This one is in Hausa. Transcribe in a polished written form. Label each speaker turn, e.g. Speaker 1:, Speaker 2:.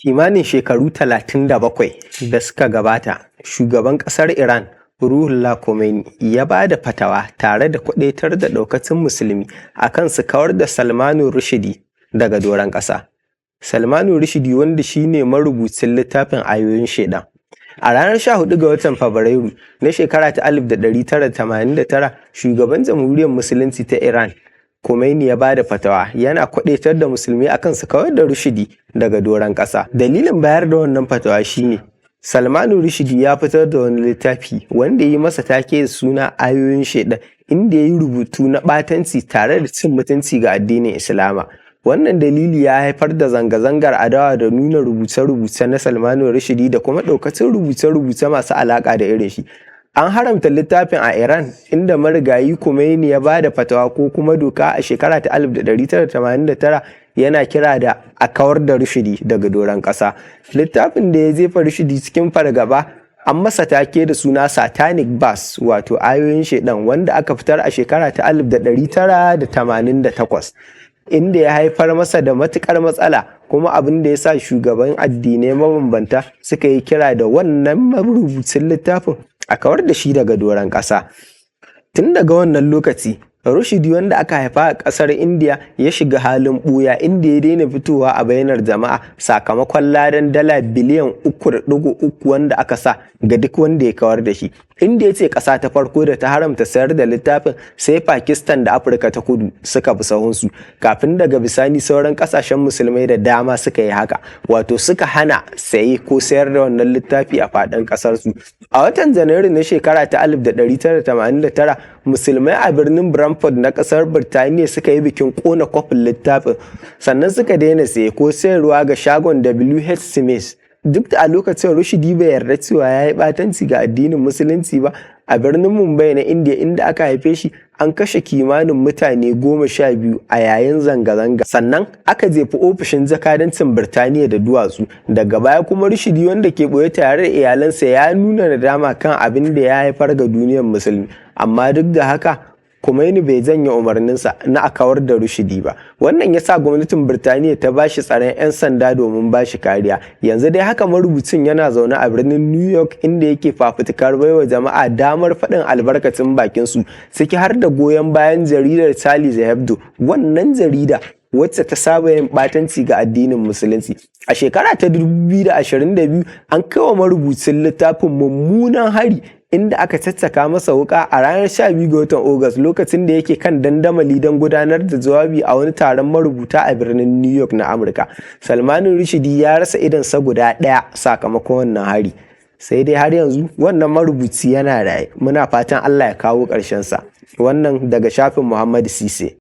Speaker 1: Kimanin shekaru 37 da suka gabata, shugaban ƙasar Iran, Ruhollah Khomeini, ya ba da fatawa tare da kwadaitar da ɗaukacin musulmi akan su kawar da Salman Rushdie daga doron ƙasa. Salman Rushdie, wanda shine marubucin littafin ayoyin shaidan. A ranar 14 ga watan Fabrairu na shekara ta 1989, shugaban Jamhuriyar Musulunci ta Iran, Khomeini, ya bada fatawa yana kwadaitar da musulmi akan su kawar da Rushdie daga doron ƙasa. Dalilin bayar da wannan fatawa shine Salman Rushdie ya fitar da wani littafi wanda ya yi masa take da suna ayoyin shaidan, inda ya yi rubutu na ɓatanci tare da cin mutunci ga addinin Islama. Wannan dalili ya haifar da zanga-zangar adawa da nuna rubuce-rubuce na Salman Rushdie da kuma ɗaukacin rubuce-rubuce masu alaƙa da irin shi. An haramta littafin a Iran, inda marigayi Khomeini ya ba da fatawa ko kuma doka a shekara ta 1989 yana kira da a kawar da Rushdie daga doron ƙasa. Littafin da ya jefa Rushdie cikin fargaba an masa take da suna Satanic Verse, wato ayoyin shaidan, wanda aka fitar a shekara ta 1988. Inda ya haifar masa da matukar matsala, kuma abin da ya sa shugaban addinai mabambanta suka yi kira da wannan marubucin littafin a kawar da shi daga doron ƙasa. Tun daga wannan lokaci, Rushdie, wanda aka haifa a ƙasar India, ya shiga halin ɓuya, inda ya daina fitowa a bainar jama'a sakamakon ladan dala biliyan 3.3 wanda aka sa ga duk wanda ya kawar da shi. Inda ya ce ƙasa ta farko da ta haramta sayar da littafin sai Pakistan da Afirka ta Kudu suka bi sahunsu, kafin daga bisani sauran ƙasashen musulmai da dama suka yi haka, wato suka hana saye ko sayar da wannan littafi a faɗin ƙasarsu. A watan Janairu na shekara ta 1989, musulmai a birnin Bradford na ƙasar Birtaniya suka yi bikin ƙona kwafin littafin, sannan suka daina saye ko sayarwa ga shagon W.H. Smith. Duk da a lokacin Rushdie bai yarda cewa ya yi ɓatanci ga addinin musulunci ba. A birnin Mumbai na India, inda aka haife shi, an kashe kimanin mutane 12 a yayin zanga-zanga, sannan aka jefi ofishin jakadancin Birtaniya da duwatsu. Daga baya kuma Rushdie, wanda ke ɓoye tare da iyalansa, ya nuna nadama kan abin da ya haifar ga duniyar musulmi, amma duk da haka Khomeini bai janye umarninsa na a kawar da Rushdie ba. Wannan ya sa gwamnatin Birtaniya ta ba shi tsaron 'yan sanda domin ba shi kariya. Yanzu dai haka marubucin yana zaune a birnin New York, inda yake fafutukar baiwa jama'a damar faɗin albarkacin bakinsu, ciki har da goyon bayan jaridar Charlie Hebdo, wannan jarida wacce ta saba yin ɓatanci ga addinin musulunci. A shekara ta 2022, an kai wa marubucin littafin mummunan hari, inda aka caccaka masa wuka a ranar 12 ga watan Agusta, lokacin da yake kan dandamali don gudanar da jawabi a wani taron marubuta a birnin New York na Amurka. Salman Rushdie ya rasa idonsa guda ɗaya sakamakon wannan hari. Sai dai har yanzu wannan marubuci yana raye. Muna fatan Allah ya kawo ƙarshensa. Wannan daga shafin Muhammad Sise.